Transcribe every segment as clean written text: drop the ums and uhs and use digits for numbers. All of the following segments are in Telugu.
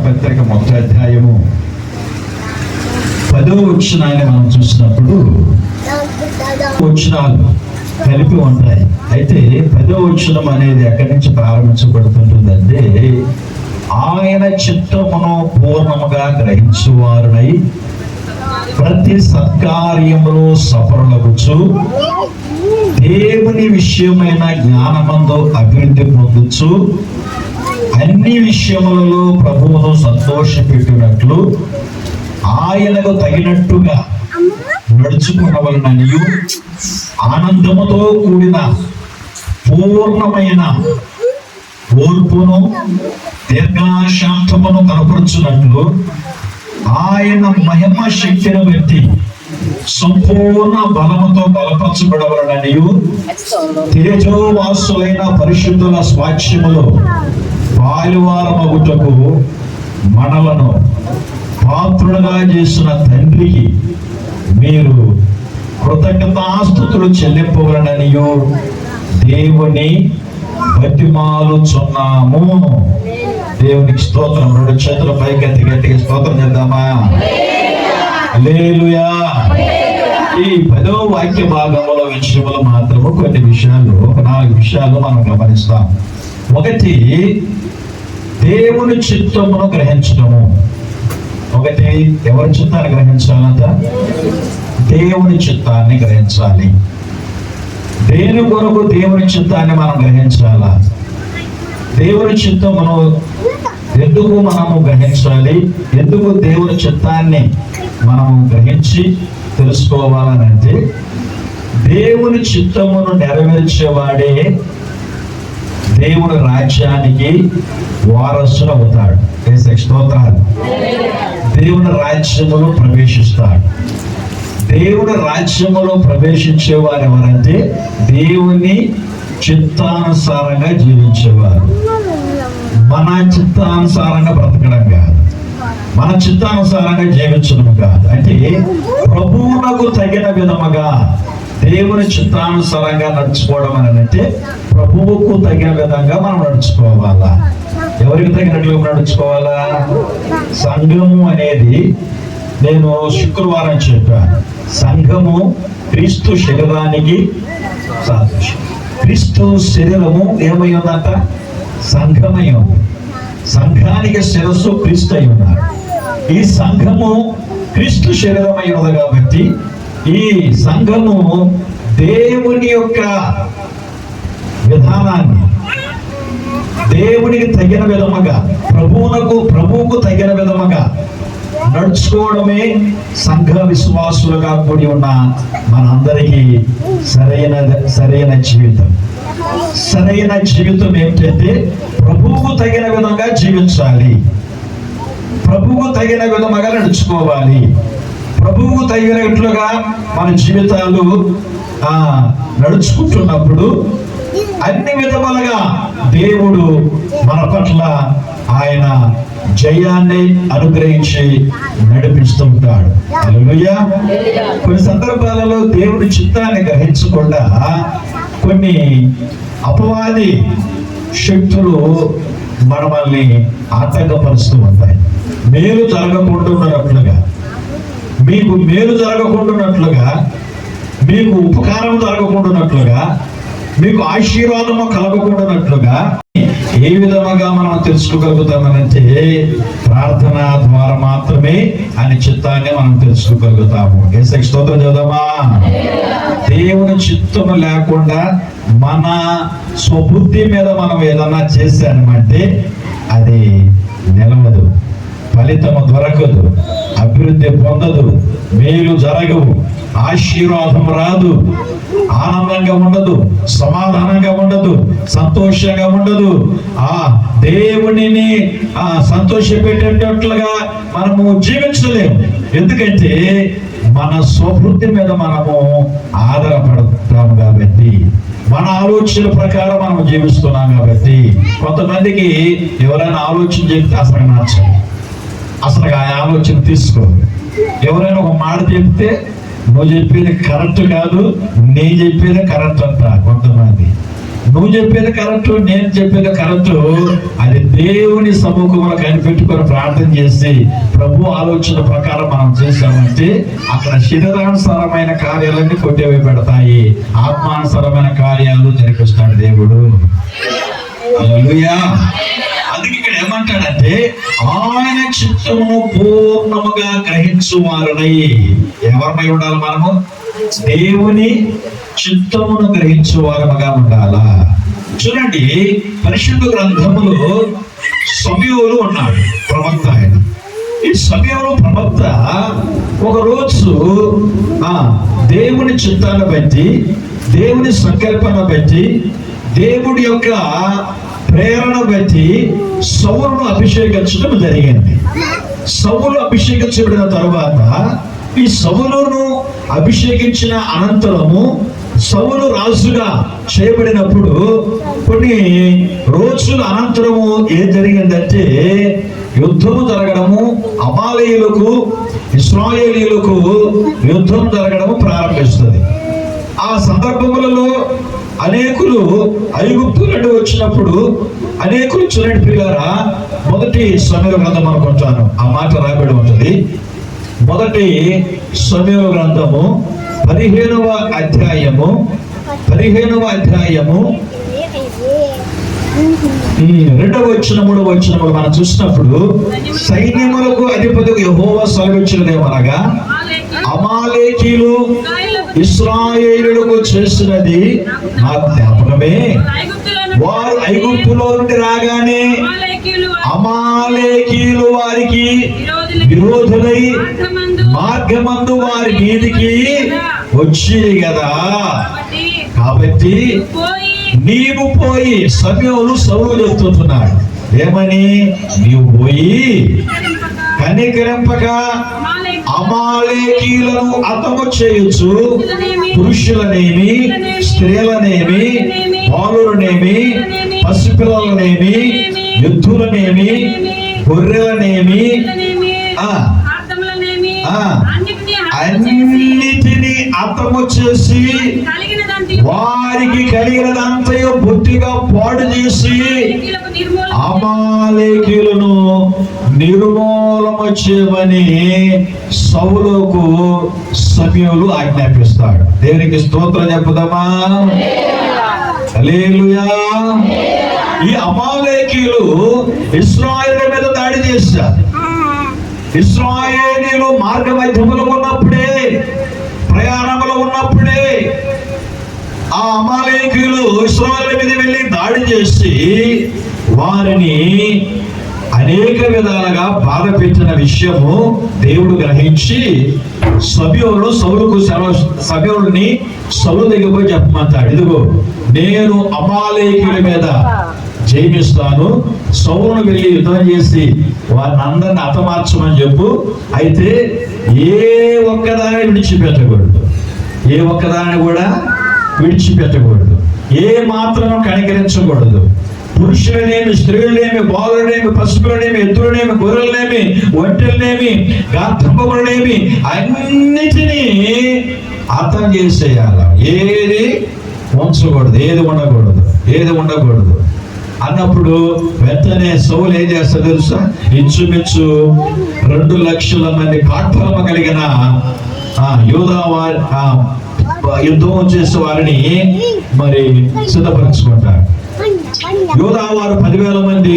పత్రిక 1వ అధ్యాయము 10వ వచనాన్ని మనం చూసినప్పుడు వచనాలు కలిపి ఉంటాయి. అయితే 10వ వచనం అనేది ఎక్కడి నుంచి ప్రారంభించబడుతుంటుందంటే, ఆయన చిత్తమును పూర్ణముగా గ్రహించువారునై ప్రతి సత్కార్యములో సఫలమగుచు దేవుని విషయమైన జ్ఞానమందు అభివృద్ధి పొందుచు అన్ని విషయములలో ప్రభువును సంతోషపెట్టినట్లు ఆయనకు తగినట్టుగా నడుచుకునవలననియు ఆనందముతో కూడిన పూర్ణమైన ఓర్పును దీర్ఘశాంతమును కనపరుచున్నట్లు ఆయన మహిమ శక్తిని బట్టి సంపూర్ణ బలముతో బలపరచబడవలననియు తేజోవాసులైన పరిశుద్ధుల స్వాస్థ్యములో పాలువారమగుటకు మనలను పాత్రులుగా చేసిన తండ్రికి మీరు కృతజ్ఞతాస్తుతులు చెల్లింపవలననియు దేవుని బతిమాలుచున్నాము. దేవునికి స్తోత్రం. 2 చేతుల పైకెత్తి గట్టిగా స్తోత్రం చేద్దామా? హల్లెలూయా. ఈ 10వ వాక్య భాగంలో విషయంలో మాత్రము కొన్ని విషయాలు, 4 విషయాలు మనం గమనిస్తాం. ఒకటి, దేవుని చిత్తమును గ్రహించడము. ఒకటి, ఎవరి చిత్తాన్ని గ్రహించాలంట? దేవుని చిత్తాన్ని గ్రహించాలి. దేని కొరకు దేవుని చిత్తాన్ని మనం గ్రహించాలా? దేవుని చిత్తమును ఎందుకు మనము గ్రహించాలి? ఎందుకు దేవుని చిత్తాన్ని మనము గ్రహించి తెలుసుకోవాలని అంటే, దేవుని చిత్తమును నెరవేర్చేవాడే దేవుని రాజ్యానికి వారసుడు అవుతాడు. స్తోత్రాలు. దేవుని రాజ్యములో ప్రవేశిస్తాడు. దేవుని రాజ్యములో ప్రవేశించేవారు ఎవరంటే దేవుని చిత్తానుసారంగా జీవించేవారు. మన చిత్తానుసారంగా బ్రతకడం కాదు, మన చిత్తానుసారంగా జీవించడం కాదు. అంటే ప్రభువునకు తగిన విధముగా దేవుని చిత్తానుసారంగా నడుచుకోవడం అని అంటే, ప్రభువుకు తగిన విధంగా మనం నడుచుకోవాలా. ఎవరికి తగినట్లు నడుచుకోవాలా? సంఘము అనేది నేను శుక్రవారం చెప్పాను. సంఘము క్రీస్తు శరీరానికి సాదృశ్యం. క్రీస్తు శరీరము ఏమై ఉందంట? సంఘమై ఉంది. సంఘానికి శిరస్సు క్రీస్తు అయి ఉన్నారు. ఈ సంఘము క్రీస్తు శరీరమై ఉంది కాబట్టి ఈ సంఘము దేవుని యొక్క విధానాన్ని దేవునికి తగిన విధముగా, ప్రభువుకు తగిన విధముగా నడుచుకోవడమే సంఘ విశ్వాసులుగా కూడి ఉన్న మనందరికీ సరైన జీవితం. సరైన జీవితం ఏమిటంటే, ప్రభువుకు తగిన విధంగా జీవించాలి, ప్రభువుకు తగిన విధముగా నడుచుకోవాలి. ప్రభువుకు తగినట్లుగా మన జీవితాలు నడుచుకుంటున్నప్పుడు అన్ని విధములుగా దేవుడు మన పట్ల ఆయన జయాన్ని అనుగ్రహించి నడిపిస్తుంటాడు. హల్లెలూయా. కొన్ని సందర్భాలలో దేవుడి చిత్తాన్ని గ్రహించకుండా కొన్ని అపవాది శక్తులు మనల్ని ఆటంకపరుస్తూ ఉంటాయి. మేలు జరగకుండానట్లుగా, మీకు మేలు జరగకుండానట్లుగా, మీకు ఉపకారం జరగకుండానట్లుగా, మీకు ఆశీర్వాదము కలగకుండానట్లుగా ఏ విధముగా మనం తెలుసుకోగలుగుతామనంటే, ప్రార్థన ద్వారా మాత్రమే ఆయన చిత్తాన్ని మనం తెలుసుకోగలుగుతాము. యేసుకి స్తోత్రం చేద్దామా? దేవుని చిత్తము లేకుండా మన స్వబుద్ధి మీద మనం ఏదన్నా చేశామంటే అది నిలవదు, ఫలితము దొరకదు, అభివృద్ధి పొందదు, మేలు జరగవు, ఆశీర్వాదం రాదు, ఆనందంగా ఉండదు, సమాధానంగా ఉండదు, సంతోషంగా ఉండదు. దేవునిని సంతోషపెట్టేటట్లుగా మనము జీవించలేము. ఎందుకంటే మన స్వబుద్ధి మీద మనము ఆధారపడతాము కాబట్టి, మన ఆలోచన ప్రకారం మనం జీవిస్తున్నాం కాబట్టి. కొంతమందికి ఎవరైనా ఆలోచన చెప్తే అసలు నచ్చదు, అసలు ఆ ఆలోచన తీసుకో. ఎవరైనా ఒక మాట చెప్తే నువ్వు చెప్పేది కరెక్ట్ కాదు, నేను చెప్పేది కరెక్ట్ అంట కొంతమంది. నువ్వు చెప్పేది కరెక్ట్, నేను చెప్పేది కరెక్ట్, అది దేవుని సముఖంలో కనిపెట్టుకొని ప్రార్థన చేసి ప్రభు ఆలోచన ప్రకారం మనం చేశామంటే అక్కడ శరీరానుసారమైన కార్యాలన్నీ కొట్టేవి పెడతాయి, ఆత్మానుసారమైన కార్యాలు జరిపిస్తాడు దేవుడు. హల్లెలూయా. అందుకే ఇక్కడ ఏమంటాడంటే ఆయన చిత్తమును పూర్ణముగా గ్రహించువారనై. ఎవరిమై ఉండాలి మనము? దేవుని చిత్తమును గ్రహించువారముగా ఉండాలా. చూడండి, పరిశుద్ధ గ్రంథములో సమూయేలు ఉన్నాడు, ప్రవక్త. ఆయన ఈ సమూయేలు ప్రవక్త ఒకరోజు దేవుని చిత్తాన్ని బట్టి, దేవుని సంకల్పన బట్టి, దేవుడి యొక్క ప్రేరణ బట్టి సౌలును అభిషేకించడం జరిగింది. సౌలు అభిషేకించబడిన తర్వాత ఈ సౌలును అభిషేకించిన అనంతరము సౌలు రాజుగా చేయబడినప్పుడు కొన్ని రోజుల అనంతరము ఏం జరిగిందంటే యుద్ధము జరగడము, అమాలేయులకు ఇశ్రాయేలీయులకు యుద్ధం జరగడము ప్రారంభిస్తుంది. ఆ సందర్భములలో అనేకులు ఐగుప్తు నుండి వచ్చినప్పుడు అనేకులు చూడండి ప్రియులారా, మొదటి సమూయేలు గ్రంథం అనుకుంటాను ఆ మాట రాబడి ఉంటుంది. మొదటి సమూయేలు గ్రంథము 15వ అధ్యాయము 2వ వచనం 3వ వచనములు మనం చూసినప్పుడు, సైన్యములకు అధిపతికి యెహోవా సెలవిచ్చినదేమనగా అమాలేకీయులు ఇశ్రాయేలులకు చేసినది నా జ్ఞాపకమే. వారు ఐగుప్తులో నుండి రాగానే అమాలేకీయులు వారికి విరోధులై మార్గమందు వారి మీదికి వచ్చి కదా. కాబట్టి నీవు పోయి, సమూయేలు సౌలు చెప్తున్నాడు ఏమని, నీవు పోయి కనికరింపక అమాలేకీయులను హతము చేయొచ్చు, పురుషులనేమి, స్త్రీలనేమి, బాలులనేమి, పసిపిల్లలనేమి, ఎద్దులనేమి, గొర్రెలనేమి, అన్నిటినీ హతము చేసి వారికి కలిగినదంతయు బొత్తిగా పాడు చేసి అమాలేకీయులను నిర్మూలము చేయమని సౌలుకు సమూయేలు ఆజ్ఞాపిస్తాడు. దేవునికి స్తోత్రం చెప్పుదామా? హల్లెలూయా. ఈ అమాలేకీయులు ఇశ్రాయేలు మీద దాడి చేశారు. ఇశ్రాయేలీయులు మార్గ మధ్యములో ఉన్నప్పుడే, ప్రయాణంలో ఉన్నప్పుడే ఆ అమాలేకీయులు ఇశ్రాయేలు మీద వెళ్ళి దాడి చేసి వారిని అనేక విధాలుగా బాధ పెట్టిన విషయము దేవుడు గ్రహించి సమూయేలుని సౌలు దగ్గర పోయి చెప్పమంటాడు, ఇదిగో నేను అమాలేకీయుల మీద జయిస్తాను, సౌలును వెళ్ళి యుద్ధం చేసి వారిని అందరిని హతమార్చమని చెప్పు. అయితే ఏ ఒక్కదాన్ని విడిచిపెట్టకూడదు, ఏ ఒక్కదాన్ని కూడా విడిచిపెట్టకూడదు, ఏ మాత్రం కనికరించకూడదు. పురుషులనేమి, స్త్రీలనేమి, బాలులనేమి, పశువులనేమి, ఎద్దులనేమి, గొర్రెలనేమి, ఒంటెలనేమి, గాత్రంబములనేమి అన్నిటినీ హతం చేసేయాల. ఏది ఉంచకూడదు, ఏది ఉండకూడదు అన్నప్పుడు వెంటనే సౌలు ఏం చేస్తాడు తెలుసా? ఇంచుమించు 2 లక్షల మంది కాట్ఫలము కలిగిన యూదా వారి యుద్ధం చేసే వారిని మరి సిద్ధపరచుకుంటారు. యూదా వారు 10,000 మంది,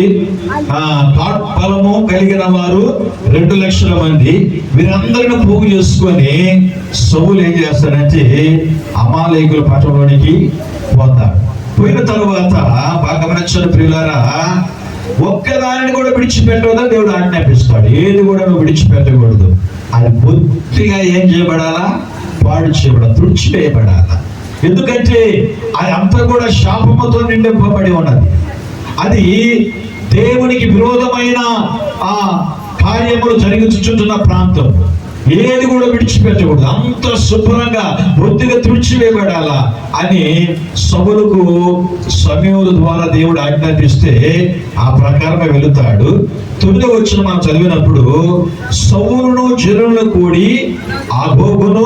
కాట్ఫలము కలిగిన వారు 2 లక్షల మంది. వీరందరిని పోగు చేసుకొని సౌలు ఏం చేస్తాడంటే అమాలేకుల పట్టణంలోనికి పోతాడు. పోయిన తరువాత బాగా గమనించండి ప్రియులారా, ఒక్కదానిని కూడా విడిచిపెట్టవద్దని దేవుడు ఆజ్ఞాపిస్తాడు. ఏది కూడా నువ్వు విడిచిపెట్టకూడదు. అది పూర్తిగా ఏం చేయబడాలా? పాడు చేయబడాలి, తుడిచివేయబడాలా. ఎందుకంటే అది అంతా కూడా శాపముతో నిండింపబడి ఉన్నది. అది దేవునికి విరోధమైన కార్యములు జరుగుతున్న ప్రాంతం. ఏది కూడా విడిచిపెట్టకూడదు, అంత శుభ్రంగా బొత్తిగా తుడిచివేయబడాలా అని సమూయేలు ద్వారా దేవుడు ఆజ్ఞాపిస్తే ఆ ప్రకారమే వెళుతాడు. 9వ వచనం మనం చదివినప్పుడు, సౌలును జనులు కూడి ఆగోగును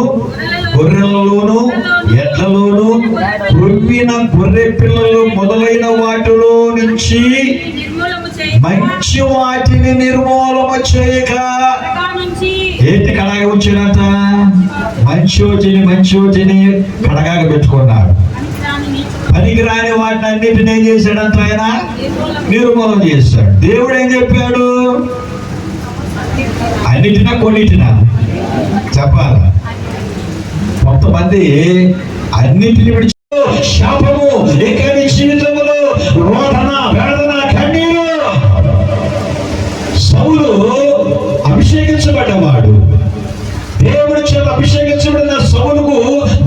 గొర్రెలలోను ఎడ్లలోను కొవ్విన గొర్రె పిల్లలు మొదలైన వాటిలో నుంచి మంచి వాటిని నిర్మూలన చేయక, ఏంటి కడగా ఉంచినంత మంచోజిని కడగాగా పెట్టుకున్నాడు. పనికిరాని వాటిని అన్నిటిని ఏం చేశాడంత ఆయన నిర్మూలన చేశాడు. దేవుడు ఏం చెప్పాడు? అన్నిటినా కొన్నిటినా చెప్పాలా? కొంతమంది అన్నిటిని విడిచి శాపము, ఇక నీ జీవితంలో రోదన, వేదన, కన్నీరు. సౌలు అభిషేకించబడ్డవాడు, దేవుడి చేత అభిషేకించబడిన సౌలుకు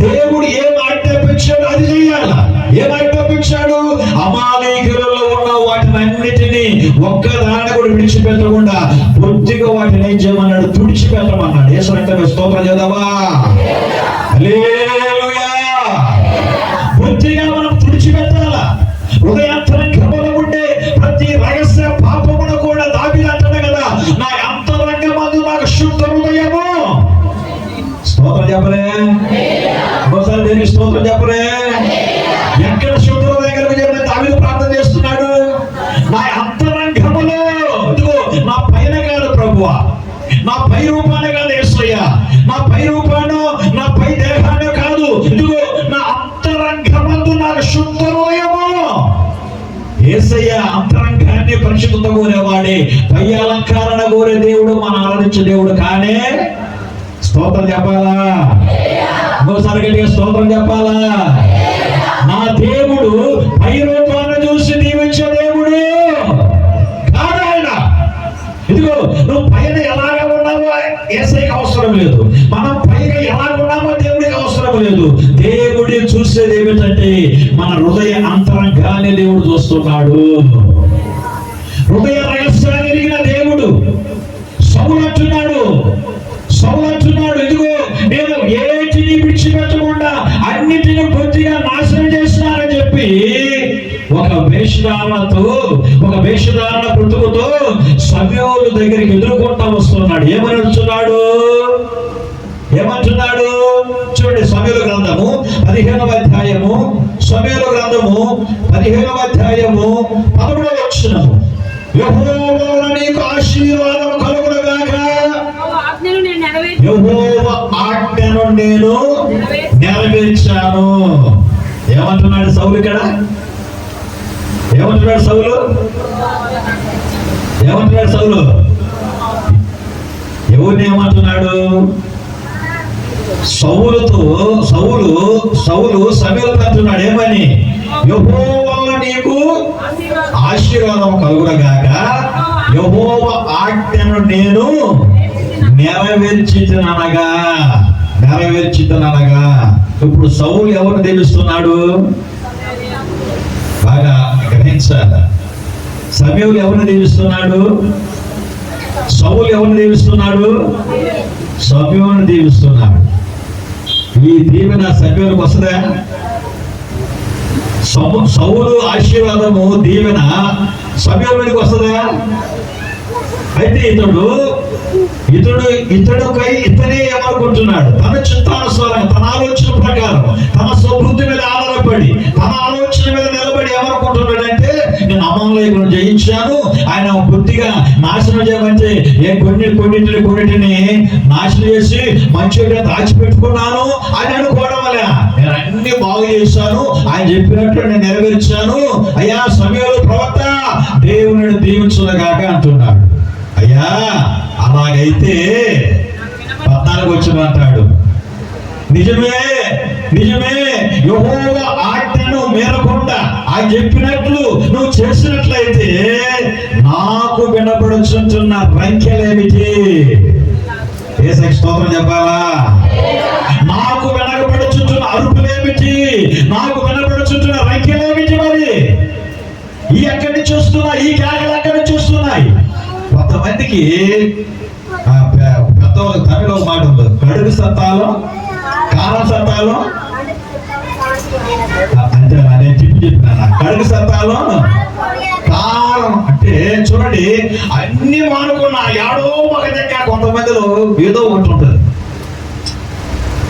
దేవుడు ఏం ఆజ్ఞాపించాడు అది చేయాలా? ఏం ఆజ్ఞాపించాడు? అమాలేకులలో ఉన్న వాటిని అన్నిటినీ ఒక్కదాన్ని కూడా విడిచిపెట్టకుండా బొత్తిగా వాటిని ఏం చేయమన్నాడు? తుడిచిపెట్టమన్నాడు. యేసునంటే స్తోత్రం చేద్దామా? హల్లెలూయా. బొత్తిగా మనం తుడిచిపెట్టాలా. హృదయాంతరంగంలో ఉండే ప్రతి రహస్య పాపమును కూడా దావీదు అంటాడు కదా, నా అంతరంగమందు నాకు శుద్ధ హృదయము. స్తోత్రం చెప్పలే? ఒకసారి దేనికి స్తోత్రం చెప్పలే? ఎక్కడ శుద్ధ హృదయం కలిగి దావీదు ప్రార్థన చేస్తున్నాడు? నా అంతరంగములో, ఇదిగో నా పైన కాదు ప్రభువా, నా పై రూపాన్ని కాదు యేసయ్యా, నా పై రూపాన్ని, నా పై దేహాన్ని కాదు, ఇదిగో నా అంతరంగమందు నాకు శుద్ధ హృదయము. యేసయ్య అంతరంగాన్ని పరిశుద్ధత కోరేవాడే, పై అలంకరణ కోరే దేవుడు, మన ఆరాధించే దేవుడు కానే. స్తోత్రం చెప్పాలా? ఇంకోసారి గట్టిగా స్తోత్రం చెప్పాలా? నా దేవుడు పై రూపాన్ని చూసి దీవించే దేవుడు కాదు ఆయన. ఇదిగో నువ్వు పైన ఎలాగ ఉన్నావో యేసయ్యకి అవసరం లేదు, మనం పైగా ఎలా ఉన్నామో దేవుడికి అవసరం లేదు. దేవుడి చూసేది ఏమిటంటే మన హృదయ అంతరంగాన్ని దేవుడు చూస్తున్నాడు. హృదయ రహస్యాన్ని ఎరిగిన దేవుడు. సౌలు అంటున్నాడు, ఇదిగో నేను ఏటిని విడిచిపెట్టకుండా అన్నిటిని కొద్దిగా నాశనం చేస్తున్నానని చెప్పి ఒక వేషధారణ బ్రతుకుతో సమూయేలు దగ్గరికి ఎదుర్కొంటా వస్తున్నాడు. ఏమంటున్నాడు? చూడండి, సమూయేలు గ్రంథము 15వ అధ్యాయము, సమూయేలు గ్రంథము 15వ అధ్యాయము 11వ వచనము, యెహోవా నీకు ఆశీర్వాదం కలుగునుగాక, యెహోవా ఆజ్ఞను నేను నెరవేర్చాను. ఏమంటున్నాడు సౌలు ఇక్కడ? ఏమంటున్నాడు సౌలు? ఎవరిని ఏమంటున్నాడు? సౌలు సమూయేలుతో అంటున్నాడు ఏమని? యెహోవా నీకు ఆశీర్వాదం కలుగునుగాక, యెహోవా ఆజ్ఞను నేను నెరవేర్చితనగా. ఇప్పుడు సౌలు ఎవరిని దీవిస్తున్నాడు? బాగా గ్రహించాలి. సమూయేలు ఎవరిని దీవిస్తున్నాడు? సౌలు ఎవరిని దీవిస్తున్నాడు? సమూయేలుని దీవిస్తున్నాడు. ఈ దీవెన సమూయేలుకి వస్తుందా? సౌలు ఆశీర్వాదము, దీవెన సమూయేలుకి వస్తుందా? అయితే ఇతనే ఏమనుకుంటున్నాడు? తన చిత్తానుసారం, తన ఆలోచన ప్రకారం, తన స్వబుద్ధి మీద ఆధారపడి, తన ఆలోచన మీద నిలబడి ఏమనుకుంటున్నాడంటే, నేను అమాలేకులను జయించాను, ఆయన బుద్ధిగా నాశనం చేయమంటే కొన్నిటిని నాశనం చేసి మంచిగా దాచిపెట్టుకున్నాను అని అనుకోవడం వల్ల నేను అన్ని బాగు చేశాను, ఆయన చెప్పినట్టు నేను నెరవేర్చాను. అయ్యా సమూయేలు ప్రవక్త దేవుని దీవించుగాక అంటున్నాడు. అయ్యా అలాగైతే 14వ వచనం అంటాడు, నిజమే యెహోవా ఆజ్ఞను మేరకుండా ఆయన చెప్పినట్లు నువ్వు చేసినట్లయితే నాకు వినపడుచుంటున్న రంకెలేమిటి? యేసయ్యకి స్తోత్రం చెప్పాలా? నాకు వినపడుచుంటున్న అరుపులేమిటి? నాకు వినపడుచుంటున్న రంకెలేమిటి? మరి ఈ ఎక్కడి నుంచి వస్తున్నాయి? ఈ కేకలు ఎక్కడి నుంచి వస్తున్నాయి? కొంతమందికి పెద్దవాళ్ళకి తమిళ మాట ఉంది, కడుగు సత్తాలో కారం సత్తాలో, అంటే నేను చెప్పినా కడుగు సత్తాలో కారం అంటే ఎందుకంటే చూడండి, అన్ని మానుకున్న యాడో ఒక దగ్గర కొంతమందిలో ఏదో ఒకటి ఉంటుంది.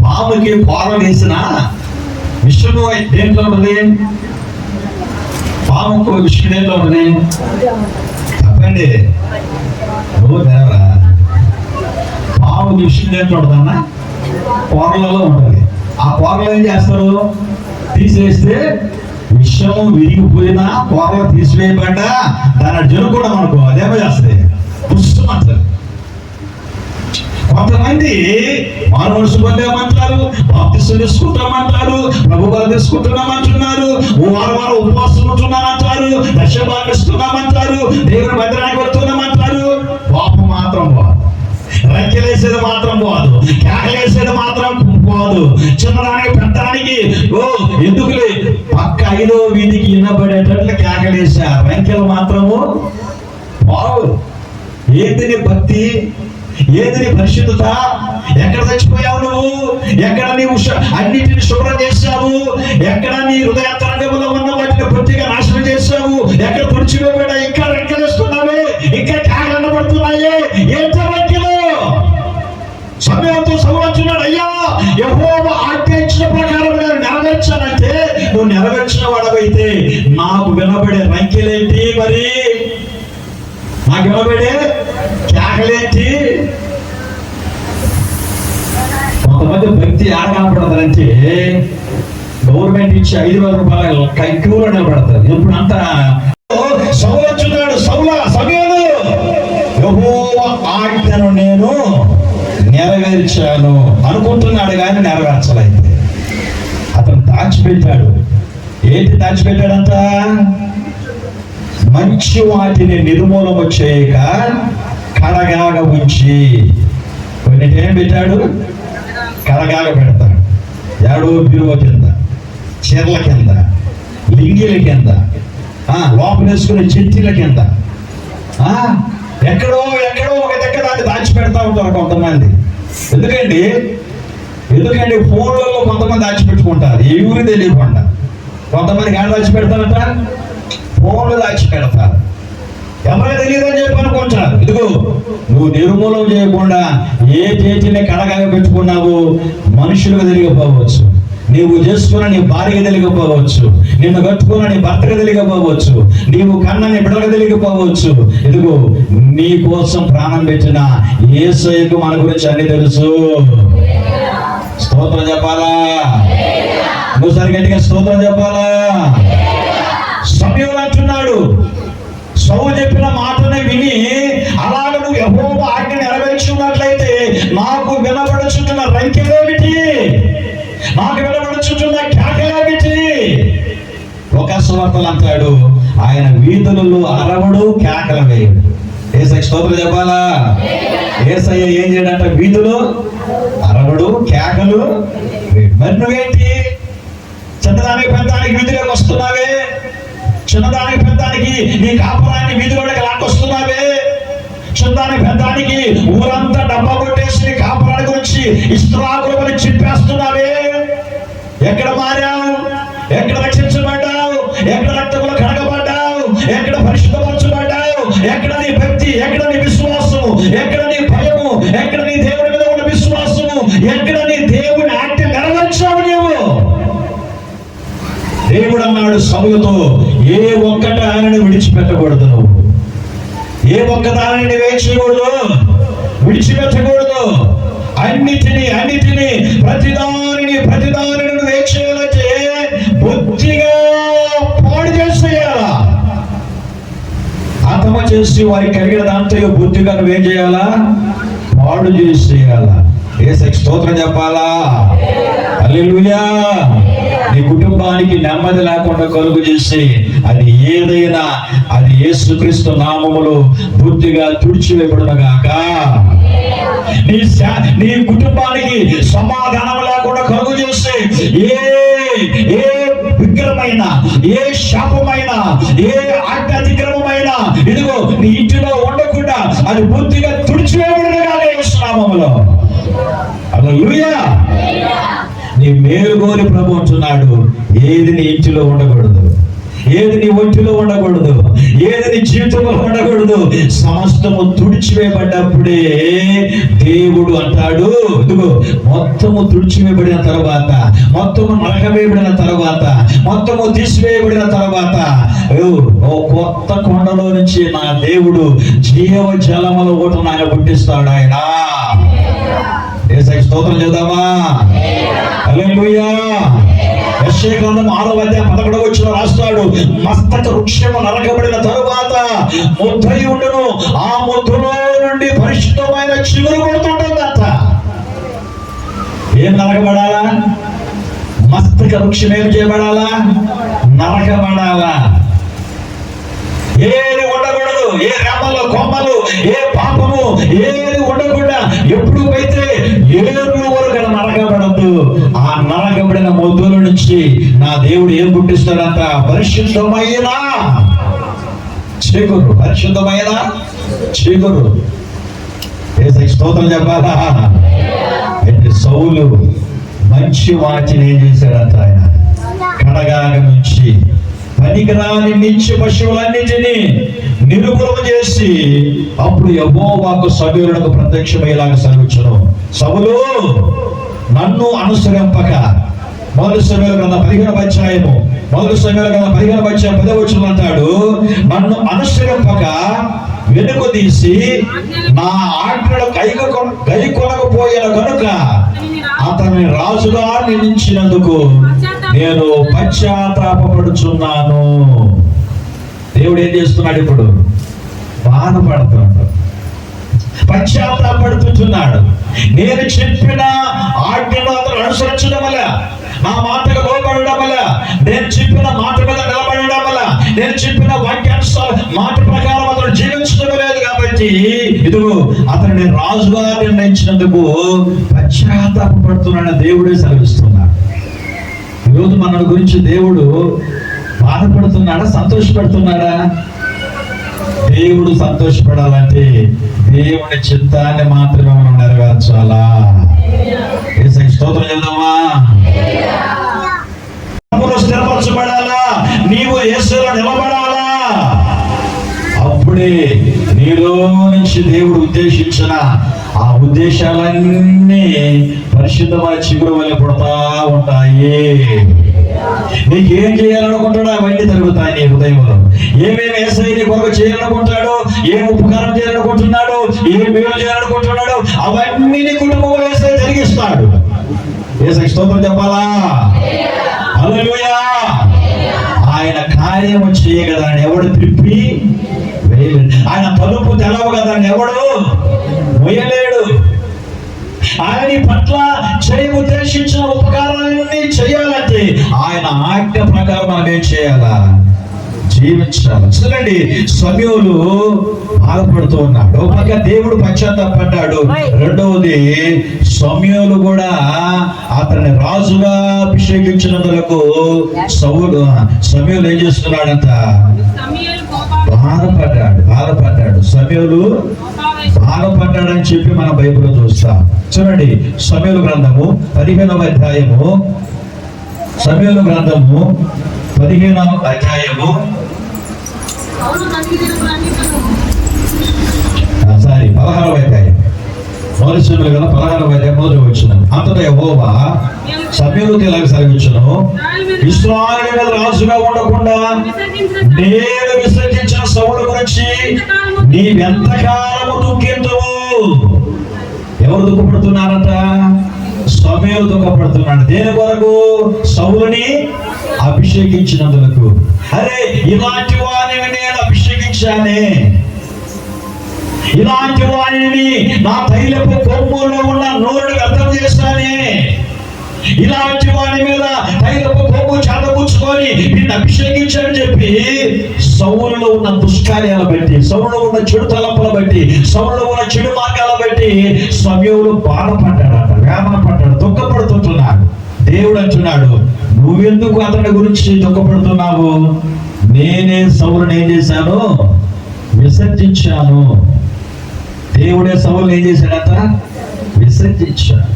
పాముకి పారం వేసిన విషము దేంట్లో ఉన్నది? పాముకు విషయం దేంట్లో ఉన్నది? చెప్పండి. పాముకి విషయం దేంట్లో ఉంటుందన్నా? కూరలలో ఉంటుంది. ఆ కూరలో ఏం చేస్తారు? తీసేస్తే విషయం విరిగిపోయినా కూరలో తీసివేయబడ్డా దాని జనుకోవడం అనుకో, అదేమో చేస్తుంది, పుస్తమంటారు. కొంతమంది మారు మనసు పొందామంటారు, బాప్తిసం తీసుకుంటామంటారు, ప్రభు బలం తీసుకుంటున్నామంటున్నారు, వారం వారం ఉపవాసం ఉంటున్నామంటారు, దశభాగం ఇస్తున్నామంటారు, దేవుని మందిరానికి వస్తున్నామంటారు. పాపం మాత్రం పోదు, రంకెలేసేది మాత్రం పోదు, కేకలేసేది మాత్రం పోదు. చిన్నదానికి పెద్దదానికి ఎందుకులే పక్క 5వ వీధికి వినబడేటట్లు కేకలేసా, రంకెలు మాత్రము పోవు. ఏంటి నీ భక్తి? ఏది నీ పరిశుద్ధత? ఎక్కడ చచ్చిపోయావు నువ్వు? ఎక్కడ నీవు అన్నిటిని శుభ్రం చేశావు? ఎక్కడ నీ హృదయాంతరంగంలో ఉన్న వాటిని పూర్తిగా నాశనం చేశావు? ఎక్కడ పొడిచిపోయాడా? ఇంకా రెక్కలేస్తున్నావే, ఇంకా కాగలన పడుతున్నాయే. ఏంటో రెక్కలు? సమయంతో సంవత్సరాడు, అయ్యా యెహోవా ఆజ్ఞించిన ప్రకారం నేను నెరవేర్చానంటే నువ్వు నెరవేర్చిన వాడవైతే నాకు వినబడే రంకెలేంటి? మరి నాకు వినబడే కేకలేంటి? కొంతమంది భక్తి ఆడ కనపడతారంటే గవర్నమెంట్ ఇచ్చి 5,000 రూపాయలు క్యూలో నిలబడతారు. ఎప్పుడు అంతా సౌలొచ్చున్నాడు, సమయంలో యెహోవా ఆజ్ఞను నేను నెరవేర్చాను అనుకుంటున్నాడు కానీ నెరవేర్చలేదు. అతను దాచిపెట్టాడు. ఏంటి దాచిపెట్టాడంట? మంచి వాటిని నిర్మూలన చేయక కడగాగ ఉంచి. కొన్నిటి ఏం పెట్టాడు? కడగాగ పెడతాడు. ఏడో బిరువ కింద, చీరల కింద, లింగిల కింద, లోపల వేసుకునే చెట్ల కింద, ఎక్కడో ఒక దగ్గర దాన్ని దాచిపెడతా ఉంటారు కొంతమంది. ఎందుకండి ఫోన్లలో కొంతమంది దాచిపెట్టుకుంటారు, ఎవరు తెలియకుండా. కొంతమందికి ఏడ దాచిపెడతారట? ఫోన్లు దాచిపెడతారు. ఎవరికి తెలియదని చెప్పి అనుకుంటారు. ఇదిగో నువ్వు నిర్మూలన చేయకుండా ఏ చేతిని కడగాగా పెట్టుకున్నావు మనుషులకు తెలియకపోవచ్చు, నీవు చేసుకున్న నీ భార్యకు తెలియకపోవచ్చు, నిన్ను కట్టుకున్న నీ భర్తకు తెలియకపోవచ్చు, నీవు కన్న నీ బిడ్డలకు తెలియకపోవచ్చు. ఇదిగో నీ కోసం ప్రాణం పెట్టిన యేసయ్యకు మన గురించి అన్ని తెలుసు. స్తోత్రం చెప్పాలా? ఇంకోసారి గట్టిగా స్తోత్రం చెప్పాలా? సమయంలో అంటున్నాడు, సౌలు చెప్పిన మాటను విని అలాగ నువ్వు యెహోవా ఆజ్ఞ నెరవేర్చున్నట్లయితే నాకు వినబడుచుంటున్న రంకెలేమిటి? నాకు వినబడుచుంటున్న కేకలేమిటి? లోకస్వార్తలు అంటాడు, ఆయన వీధులలో అరవడు, కేకలు వేయడు. యేసయ్య స్తోత్రం చెప్పాలా? యేసయ్య ఏం చేయడంట? వీధులు అరవడు, కేకలు వేయడు. మరి నువ్వేంటి చిన్నదానికి పెద్దానికి వీధిలోకి వస్తున్నావే? చిన్నదానికి పెద్దానికి నీ కాపురాన్ని వీధిలోకి లాక్కొస్తున్నావే? చిన్నదానికి పెద్దానికి ఊరంతా డబ్బా కొట్టేసి నీ కాపురాన్ని గురించి ఇస్త్రాకులని చెప్పేస్తున్నావే? ఎక్కడ మారావు? ఎక్కడ రక్షించబడ్డావు? ఎక్కడ రక్తంలో కడగబడ్డావు? ఎక్కడ పరిశుద్ధపరచబడ్డావు? ఎక్కడ నీ భక్తి? ఎక్కడ నీ విశ్వాసము? ఎక్కడ నీ భయము? ఎక్కడ నీ దేవుడి మీద ఉన్న విశ్వాసము? ఎక్కడ నీ దేవుని ఆజ్ఞ నెరవేర్చావు నీవు? దేవుడు అన్నాడు సౌలుతో, ఏ ఒక్కటి ఆయనను విడిచిపెట్టకూడదు, నువ్వు ఏ ఒక్క దానిని వేయకూడదు, విడిచిపెట్టకూడదు. అన్నిటినీ ప్రతిదానిని వేచేయాలంటే బుద్ధిగా పాడు చేసేయాలా? ఆత్మ చేసి వారికి కలిగిన దాంతో బుద్ధిగా నువ్వేం చేయాలా? పాడు చేసేయాలా? యేసయ్యకి స్తోత్రం చెప్పాలా? హల్లెలూయా. నీ కుటుంబానికి నెమ్మది లేకుండా కలుగు చేసి అది ఏదైనా అది యేసుక్రీస్తు నామములో బుద్ధిగా తుడిచివేయబడునుగాక. నీ కుటుంబానికి సమాధానం లేకుండా కలుగు చేసి ఏ విగ్రహమైన, ఏ శాపమైన, ఏ అత్యతిక్రమమైన ఇదిగో నీ ఇంటిలో ఉండకుండా అది బుద్ధిగా తుడిచివేయబడునుగాక యేసు నామములో. హల్లెలూయా. నీ మేలు కోరి ప్రభు అంటున్నాడు, ఏది నీ ఇంటిలో ఉండకూడదు, ఏది నీ ఒంటిలో ఉండకూడదు, ఏది నీ జీవితంలో ఉండకూడదు. సమస్తము తుడిచివేయబడ్డప్పుడే దేవుడు అంటాడు, ఇదిగో మొత్తము తుడిచివేయబడిన తర్వాత, మొత్తము నరకవేయబడిన తర్వాత, మొత్తము తీసివేయబడిన తర్వాత ఓ కొత్త కొండలో నుంచి నా దేవుడు జీవ జలముల ఊటను ఆయన పుట్టిస్తాడు. ఆయన స్తోత్రం చేద్దామా? హల్లెలూయా. యెషయా గ్రంథం 6వ అధ్యాయం 11వ వచనం రాస్తాడు, మస్తక వృక్షము నరకబడిన తరువాత ముద్దయి ఉండును, ఆ ముద్దలో నుండి పరిశుద్ధమైన చిగురు కొడుతుంటుందంట. ఏం నరకబడాలా? మస్తక వృక్షం ఏం చేయబడాలా? నరకబడాలా. ఏది ఉండకూడదు, ఏ రెమ్మలు కొమ్మలు, ఏ పాపము ఏది ఉండకుండా ఎప్పుడు అయితే ఏడు వరకు నరకబడద్దు. ఆ నరకబడిన మొద్దుల నుంచి నా దేవుడు ఏం పుట్టిస్తాడంట? పరిశుద్ధమైన చిగురు. పరిశుద్ధమైన చిగురు. స్తోత్రం చెప్పాలా? అయితే సౌలు మంచి వాటిని ఏం చేశాడంట? ఆయన కడగాగ నుంచి పనికిరాని నిత్య పశువులన్నిటినీ నిర్మూలన చేసి అప్పుడు యెహోవాకు సమూయేలునకు ప్రత్యక్షమయ్యేలాగా సెలవిచ్చెను, సౌలు నన్ను అనుసరింపక, మొదటి సమూయేలు గ్రంథం 15వ అధ్యాయము, మొదటి సమూయేలు గ్రంథం 15వ అధ్యాయం 10వ వచనం అంటాడు, నన్ను అనుసరింపక వెనుక తీసి నా ఆజ్ఞలు గైకొనకపోయిన కనుక అతని రాజుగా నియమించినందుకు నేను పశ్చాత్తాపపడుచున్నాను. దేవుడు ఏం చేస్తున్నాడు? ఇప్పుడు బాధపడుతున్నాడు, పశ్చాత్తాపడుతున్నాడు. నేను చెప్పిన ఆజ్ఞను అతను అనుసరించడం వల్ల, నా మాటకు లోబడడం వల్ల, నేను చెప్పిన మాట మీద నిలబడడం వల్ల, నేను చెప్పిన వాక్యానుసార మాట ప్రకారం అతను జీవించడం లేదు కాబట్టి ఇదిగో అతను నేను రాజుగా నిర్ణయించినందుకు పశ్చాత్తాపడుతున్నాడని దేవుడే సెలవిస్తున్నాడు. ఈరోజు మన గురించి దేవుడు బాధపడుతున్నాడా, సంతోషపడుతున్నాడా? దేవుడు సంతోషపడాలంటే దేవుని చిత్తాన్ని మాత్రమే మనం నెరవేర్చాలా. స్తోత్రం చేద్దామా? స్థిరపరచబడాలా, నీవు యేసులో నిలబడాలా. అప్పుడే నీలో నుంచి దేవుడు ఉద్దేశించిన ఆ ఉద్దేశాలన్నీ పరిశుద్ధమైన చిగురు వల్ల పుడతా ఉంటాయి. నీకేం చేయాలనుకుంటాడో అవన్నీ జరుగుతాయి నీ హృదయంలో. ఏమేమి యేసయ్య కొరకు చేయాలనుకుంటాడో, ఏం ఉపకారం చేయాలనుకుంటున్నాడో, ఏం మేలు చేయాలనుకుంటున్నాడో అవన్నీ నీ కుటుంబంలో యేసయ్య జరిగిస్తాడు. యేసయ్య స్తోత్రం చెప్పాలా? హల్లెలూయా. ఆయన కార్యము చేయగలని ఎవడు త్రిప్పి వేయలేడు. ఆయన తలుపు తెలవగలని ఎవడు వేయలేడు. ఆయన పట్ల చేయ ఉద్దేశించిన ఉపకారాలన్నీ చేయాలంటే ఆయన ఆజ్ఞ ప్రకారం మనం ఏం చేయాలా? జీవించాలి. చూడండి, సమూయేలు బాధపడుతూ ఉన్నాడు, ఒక దేవుడు పశ్చాత్తాపడ్డాడు. రెండవది సమూయేలు కూడా అతన్ని రాజుగా అభిషేకించినందుకు సమూయేలు ఏం చేస్తున్నాడంట? బాధపడ్డాడు. సమూయేలు బాధపడ్డాడని చెప్పి మన బైబిల్లో చూస్తాం. చూడండి, సమూయేలు గ్రంథము 15వ అధ్యాయము, సమూయేలు గ్రంథము 15వ అధ్యాయము 16వ అధ్యాయం, మొదటి సమూయేలు గ్రంథం 16వ అధ్యాయం 1వ వచనం. అంతటా యెహోవా సమూయేలుతో ఇలాగ సెలవిచ్చెను, ఇశ్రాయేలు రాజుగా ఉండకుండా నేను విసర్జించిన సౌలు గురించి నీవెంతకాలము దుఃఖించవు. ఎవరు దుఃఖపడుతున్నారట? సమూయేలు దుఃఖపడుతున్నాడు. దేని కొరకు? సౌలుని అభిషేకించినందుకు. అరే, ఇలాంటి వారిని నేను అభిషేకించానే, ఇలాంటి వారిని నా తైలపు కొమ్ములో ఉన్న నోరుని వ్యర్థం చేస్తానే, ఇలాంటి వారి మీద తైలపు కొమ్ము చేతపుచ్చుకొని నిన్ను అభిషేకించాలని చెప్పి సౌలులో ఉన్న దుష్కార్యాలు బట్టి, సౌలులో ఉన్న చెడు తలంపుల బట్టి, సౌలులో ఉన్న చెడు మార్గాల బట్టి సమూయేలు బాధపడ్డాడట, వేదన పడ్డాడు, దుఃఖపడుతున్నాడు. దేవుడు అంటున్నాడు, నువ్వెందుకు అతని గురించి దుఃఖపడుతున్నావు? నేనే సౌలుని ఏం చేశాను? విసర్జించాను. దేవుడే సౌలుని ఏం చేశాడట? విసర్జించాడు.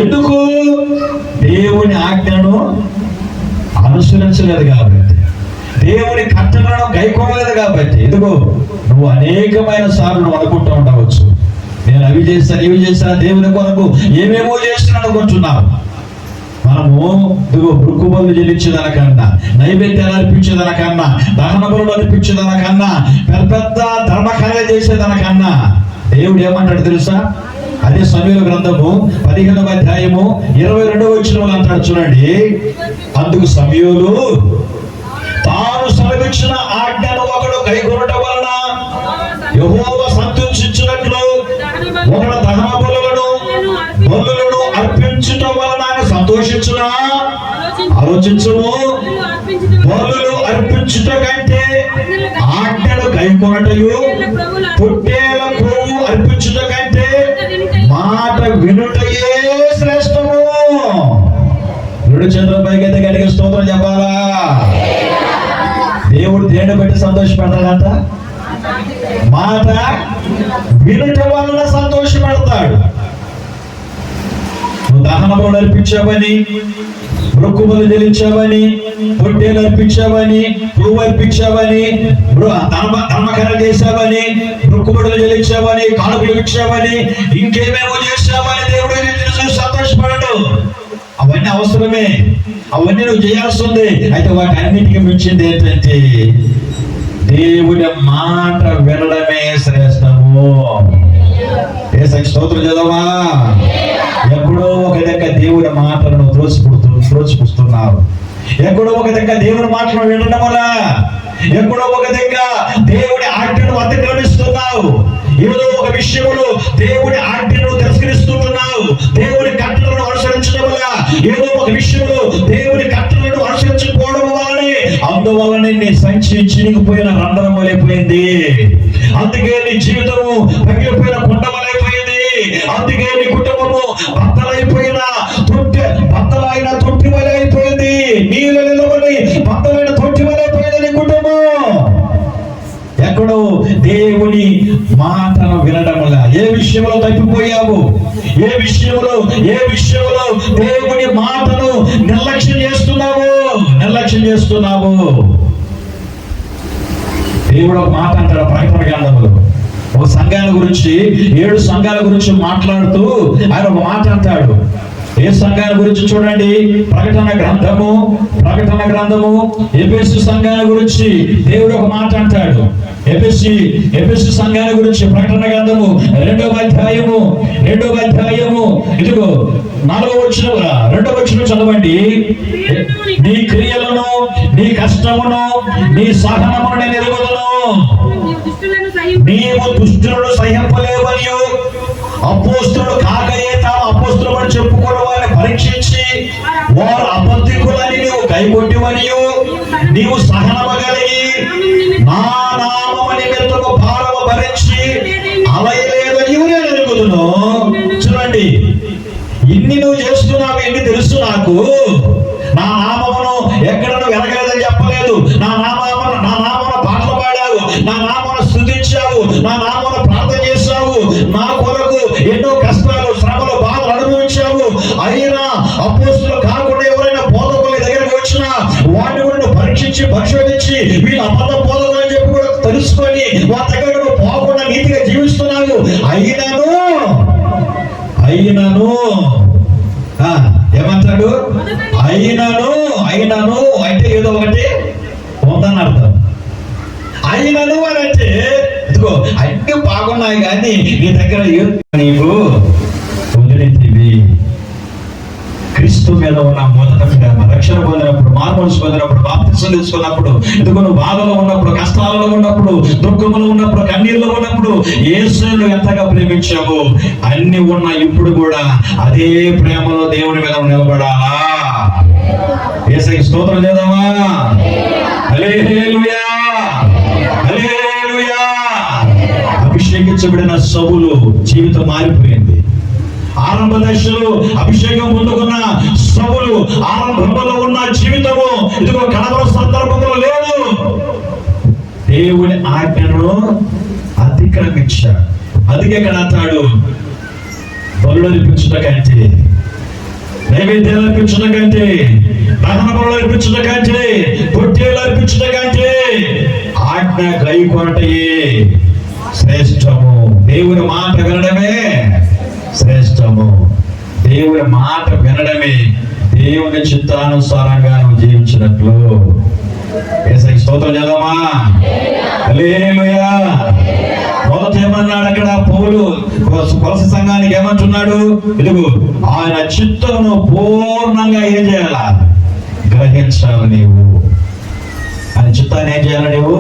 ఎందుకు? దేవుని ఆజ్ఞను అనుసరించలేదు కాబట్టి, దేవుని కట్టడను గైకోలేదు కాబట్టి. ఎందుకు నువ్వు అనేకమైన సార్లు నువ్వు అనుకుంటూ ఉండవచ్చు, నేను అవి చేస్తాను ఇవి చేస్తాను, దేవుని కొరకు ఏమేమో చేస్తున్నాను అనుకుంటున్నావు. మనము ఇదిగో మృక్కుబలు చెల్లించేదానికన్నా, నైవేద్యాలు అర్పించేదానికన్నా, దహన బలులు అర్పించేదానికన్నా, పెద్ద పెద్ద ధర్మకార్యాలు చేసేదానికన్నా దేవుడు ఏమంటాడు తెలుసా? అదే సమూయేలు గ్రంథము 15వ అధ్యాయము 22వ వచనంలో అంటాడు చూడండి. అందుకు సమూయేలు తాను సెలవిచ్చిన ఆజ్ఞను ఒకడు కైకొనటం వలన యెహోవా సంతోషించినట్లు ఒకడు దహన బలులను అర్పించటం వలన సంతోషించునా? ఆలోచించుము. బలులు అర్పించుట కంటే ఆజ్ఞను కైకొనటయు, పొట్టేల కొవ్వు అర్పించుట కంటే మాట వినుటయే శ్రేష్టము. రెండు చేతుల పైకి అయితే గట్టిగా స్తోత్రం చెప్పాలా? దేవుడు దేని బట్టి సంతోషపడతాడంట? మాట వినుట వలన సంతోషపడతాడు. నువ్వు దహన బలులు అర్పించావని, మృక్కుబలు చెల్లించావని, పొట్టేలు అర్పించావని, పువ్వు అర్పించావని, ధర్మకార్యం చేశావని, మృక్కుబడులు చెల్లించావని, కానుకలు ఇచ్చావని, ఇంకేమేమో చేశావని దేవుడు సంతోషపడడు. అవన్నీ అవసరమే, అవన్నీ నువ్వు చేయాల్సి ఉంది. అయితే వాటి అన్నిటికీ మించింది ఏంటంటే దేవుడి మాట వినడమే శ్రేష్టము. స్తోత్రం చదవా? ఎక్కడో ఒక దగ్గర దేవుడి మాటలను త్రోసిపుస్తున్నావు. ఎక్కడో ఒక దగ్గర దేవుడి మాటలను వినడం వల్ల ఎక్కడో ఒక దగ్గర దేవుడి ఆజ్ఞను అతిక్రమిస్తున్నావు. ఏదో ఒక విషయంలో దేవుడి ఆజ్ఞను తిరస్కరిస్తున్నావు. దేవుడి కట్టలను అనుసరించడం వల్ల, ఏదో ఒక విషయంలో దేవుడి కట్టలను అనుసరించకపోవడం వల్లనే, అందువల్లనే నీ సంచి చిరిగిపోయిన రంధ్రం వలైపోయింది. అందుకే నీ జీవితము పగిలిపోయిన కుండ వలైపోయింది. అందుకే నీ కుటుంబము బద్దలైన తొట్టి వలె అయిపోయింది. నీళ్ళు నిలబడి బద్దలైన తొట్టి వలె అయిపోయింది నీ కుటుంబం. ఎక్కడో దేవుని మాటను వినడం వల్ల ఏ విషయంలో తప్పిపోయావు? ఏ విషయంలో దేవుని మాటను నిర్లక్ష్యం చేస్తున్నావు? దేవుడు ఒక మాట అంటాడు ప్రకటన గ్రంథంలో. ఒక సంఘాల గురించి, 7 సంఘాల గురించి మాట్లాడుతూ ఆయన ఒక మాట అంటాడు. ఏ సంఘాల గురించి చూడండి, ప్రకటన గ్రంథము ఎఫెసు సంఘాల గురించి దేవుడు ఒక మాట అంటాడు. ఎఫెసు సంఘాల గురించి ప్రకటన గ్రంథము 2వ అధ్యాయము ఇదిగో 4వ వచనం చదవండి. నీ క్రియలను, నీ కష్టమును, నీ సహనమును నేను ఎరుగుదును. నీవు దుష్టులను సహింపలేవనియు, అపోస్తులు కాకయే తాము అపోస్తులు అని చెప్పుకోవడం వారిని పరీక్షించి వారు అబద్ధికులని నీవు కైకొట్టివనియు, నీవు సహనమగలిగి నా నామము నిమిత్తము భారము భరించి అలయలేదని నేను ఎరుగుదును. చూడండి, ఇన్ని నువ్వు చేస్తున్నావు, ఎన్ని తెలుసు నాకు. నా నామమును ఎక్కడ నువ్వు వెనకలేదని చెప్పలేదు. నా నామమున పాటలు పాడావు, నా నామమును స్తుతించావు, నా నామమున ప్రార్థన చేశావు, నా కొరకు ఎన్నో కష్టాలు, శ్రమలు, బాధలు అనుభవించావు. అయినా అపోస్తులు కాకుండా ఎవరైనా బోధకుల దగ్గరకు వచ్చినా వాటిని కూడా పరీక్షించి పరిశోధించి వీళ్ళు అబద్ధ బోధకులు అని చెప్పి కూడా తెలుసుకొని వారి దగ్గర పోకుండా నీతిగా జీవిస్తున్నావు. అయినను ఏమంటాడు? అయినను అంటే ఏదో ఒకటి ఉందని అర్థం. అయినను అని అంటే ఇదిగో అన్ని బాగున్నాయి కానీ నీ దగ్గర నీవు వదిలేవి. క్రీస్తు మీద ఉన్న మొదట ప్రేమ, రక్షణ పొందినప్పుడు, మార్మోన్స్ పొందినప్పుడు, బాప్తిసం తీసుకున్నప్పుడు, ఇదిగో నువ్వు బాధలో ఉన్నప్పుడు, కష్టాలలో ఉన్నప్పుడు, దుఃఖంలో ఉన్నప్పుడు, కన్నీళ్ళలో ఉన్నప్పుడు యేసును ఎంతగా ప్రేమించావు, అన్ని ఉన్న ఇప్పుడు కూడా అదే ప్రేమలో దేవుని మీద నిలబడాలా? యేసుకి స్తోత్రం చేద్దామా? హల్లెలూయా, హల్లెలూయా. అభిషేకించబడిన సౌలు జీవితం మారిపోయింది. ఆరంభ దశలో అభిషేకం పొందుకున్న సౌలు ఆరంభంలో ఉన్న జీవితము ఇదిగో కడవర సందర్భంలో లేదు. దేవుని ఆజ్ఞను అతిక్రమించాడు. అందుకే ఇక్కడ అంటాడు, బలులు అర్పించడం కంటే, నైవేద్యాలు అర్పించడం కంటే, దహన బలులు అర్పించడం కంటే, పొట్టేలు అర్పించడం కంటే ఆజ్ఞ గైకొనుటయే శ్రేష్టము. దేవుని మాట వినడమే శ్రేష్టము. దేవుని మాట వినడమే దేవుని చిత్తానుసారంగా నువ్వు జీవించినట్లు. యేసయ్యకి స్తోత్రం చేద్దామా? హల్లెలూయా. మొదట ఏమన్నాడు అక్కడ పౌలు కొలస సంఘానికి? ఏమంటున్నాడు? ఇదిగో ఆయన చిత్తమును పూర్ణంగా ఏం చేయాలా? గ్రహించాలి. నీవు ఆయన చిత్తాన్ని ఏం చేయాలి? నీవు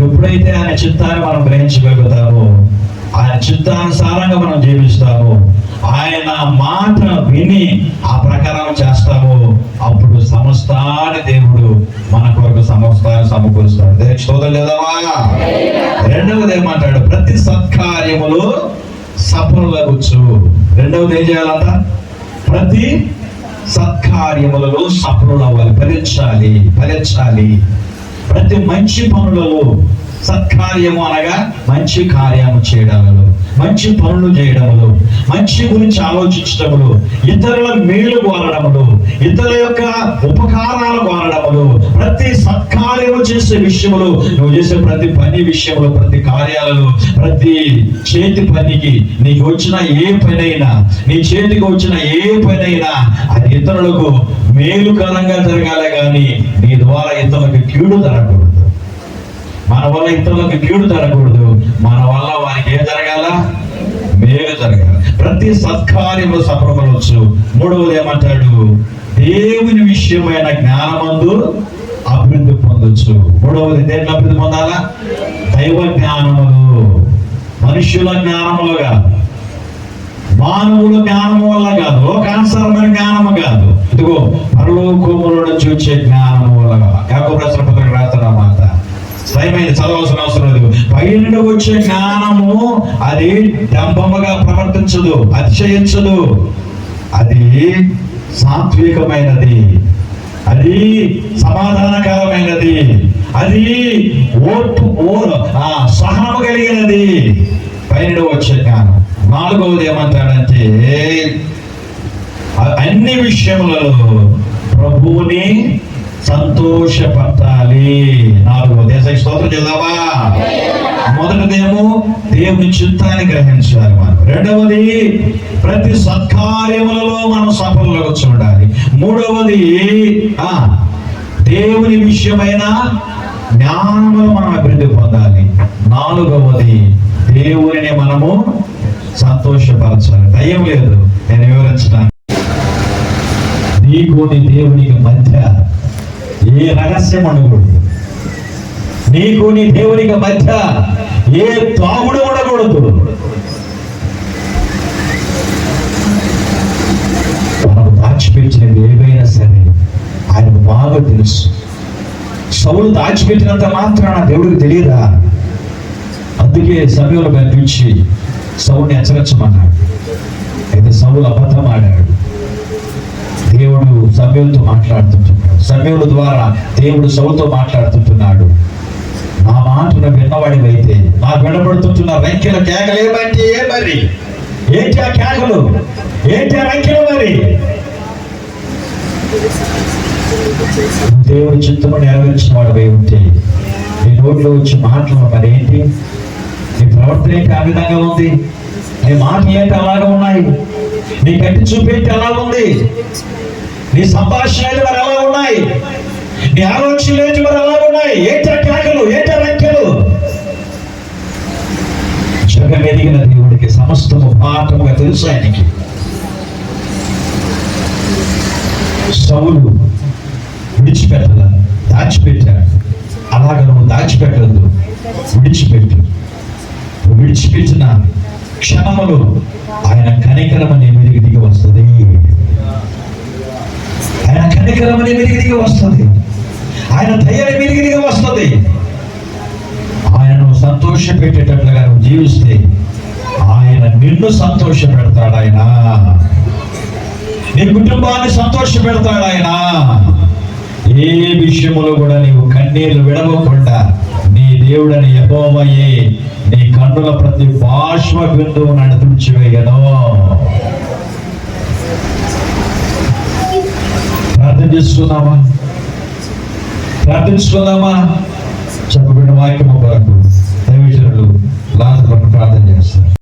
ఎప్పుడైతే ఆయన చిత్తాన్ని మనం గ్రహించగలుగుతామో, ఆయన చిత్తానుసారంగా మనం జీవిస్తాము, ఆయన మాట విని ఆ ప్రకారం చేస్తాము, అప్పుడు సమస్తాన్ని దేవుడు మన కొరకు సమస్తాన్ని సమకూరుస్తాడు. దేవునికి స్తోత్రం చేద్దామా? రెండవది ఏమంటాడు? ప్రతి సత్కార్యములు సఫలమగుచు. రెండవది ఏం చేయాలంట? ప్రతి సత్కార్యములలో సఫలమవ్వాలి, ఫలించాలి. ప్రతి మంచి పనులలో, సత్కార్యము అనగా మంచి కార్యము చేయడములు, మంచి పనులు చేయడములు, మంచి గురించి ఆలోచించడములు, ఇతరుల మేలు కోరడములు, ఇతరుల యొక్క ఉపకారాలు కోరడములు, ప్రతి సత్కార్యము చేసే విషయములు, నువ్వు చేసే ప్రతి పని విషయంలో, ప్రతి కార్యాలలో, ప్రతి చేతి పనికి, నీకు వచ్చిన ఏ పనైనా, నీ చేతికి వచ్చిన ఏ పనైనా అది ఇతరులకు మేలుకరంగా జరగాలి, కానీ నీ ద్వారా ఇతరులకు కీడు జరగకూడదు. మన వల్ల ఇతరులకు కీడు జరగకూడదు. మన వల్ల వారికి ఏం జరగాల? మేలు జరగాలి. ప్రతి సత్కార్యములు సఫలమవచ్చు. మూడవది ఏమంటాడు? దేవుని విషయమైన జ్ఞానమందు అభివృద్ధి పొందొచ్చు. మూడవది దేంట్లో అభివృద్ధి పొందాలా? దైవ జ్ఞానములు. మనుష్యుల జ్ఞానములు కాదు, మానవుల జ్ఞానము వల్ల కాదు, లోకానుసారమైన జ్ఞానము కాదు, ఇదిగో పరలోకములో నుంచి వచ్చే జ్ఞానము వల్ల. యాకోబు రాసిన పత్రిక రాస్తున్న మాట స్వయమైన చదవాల్సిన అవసరం లేదు. పైనుండి వచ్చే జ్ఞానము అది డంబముగా ప్రవర్తించదు, అతిశయించదు. అది సాత్వికమైనది, అది సమాధానకరమైనది, అది సహనము కలిగినది. పైనుండి వచ్చే జ్ఞానం. నాలుగవది ఏమంటాడంటే అన్ని విషయములలో ప్రభువుని సంతోషపడాలి. నాలుగవది యేసయ్యకి స్తోత్రం చేద్దామా? మొదటిదేమో దేవుని చిత్తాన్ని గ్రహించాలి మనం. రెండవది ప్రతి సత్కార్యములలో మనం సఫలంగా చూడాలి. మూడవది దేవుని విషయమైన జ్ఞానములు మనం అభివృద్ధి పొందాలి. నాలుగవది దేవుని మనము సంతోషపరచాలి. దయ్యం లేదు, నేను వివరించడానికి. నీకు నీ దేవునికి మధ్య ఏ రహస్యం ఉండకూడదు. నీకు నీ దేవునికి మధ్య ఏ తాగుడు ఉండకూడదు. మనకు దాచిపెట్టినవి ఏవైనా సరే ఆయనకు బాగా తెలుసు. సౌలు దాచిపెట్టినంత మాత్రాన దేవుడికి తెలియదా? అందుకే సమయంలో కనిపించి సౌలుని హెచ్చరించమన్నాడు. అయితే సౌలు అబద్ధం ఆడాడు. దేవుడు సమూయేలుతో మాట్లాడుతుంటున్నాడు. సమూయేలు ద్వారా దేవుడు సౌలుతో మాట్లాడుతుంటున్నాడు. నా మాటను విన్నవాడివైతే, నాకు వినబడుతుంటున్న రంకెల కేకలు ఏమంటే మరి ఏంటి ఆ కేకలు? ఏంటి ఆ రంకెలు? మరి దేవుడి చిత్తము నెరవేర్చిన వాడివై ఉంటే నీ నోట్లో వచ్చి మాటలు మరి ఏంటి? నీ ప్రవర్తన ఏంటి ఆ విధంగా ఉంది? నీ మాటలు ఏంటి అలాగే ఉన్నాయి? నీ కంటి చూపేంటి అలా ఉంది? నీ సంభాషణలు మరి ఎలా ఉన్నాయి? నీ ఆలోచనలు ఏంటి మరి ఎలా ఉన్నాయి? ఏంటి కేకలు? ఏంటి రంకెలు? జగమెదిగిన దేవుడికి సమస్తము పాఠముగా తెలుసు ఆయనకి. సౌలు విడిచిపెట్టాల, దాచిపెట్టాడు. అలాగ నువ్వు దాచిపెట్టద్దు, విడిచిపెట్టు. విడిచిపెట్టిన క్షణములు ఆయన కనికరం అనే మీదికి దిగి వస్తుంది. ఆయన కనికరం అనే మీదికి దిగి వస్తుంది. ఆయన దయని మీదికి దిగి వస్తుంది. ఆయనను సంతోష పెట్టేటట్లుగా నువ్వు జీవిస్తే ఆయన నిన్ను సంతోష పెడతాడు. ఆయన నీ కుటుంబాన్ని సంతోష పెడతాడు. ఆయన ఏ విషయములో కూడా నీవు కన్నీళ్లు విడవకుండా నీ దేవుడని యెహోవాయే నీ కన్నుల ప్రతి బాష్ప బిందువు నడిపించివేయను. ప్రార్థన చేసుకుందామా? ప్రార్థించుకుందామా? చెప్పబడిన వాక్యము కొరకు దైవజనులు లాస్ట్ ప్రార్థన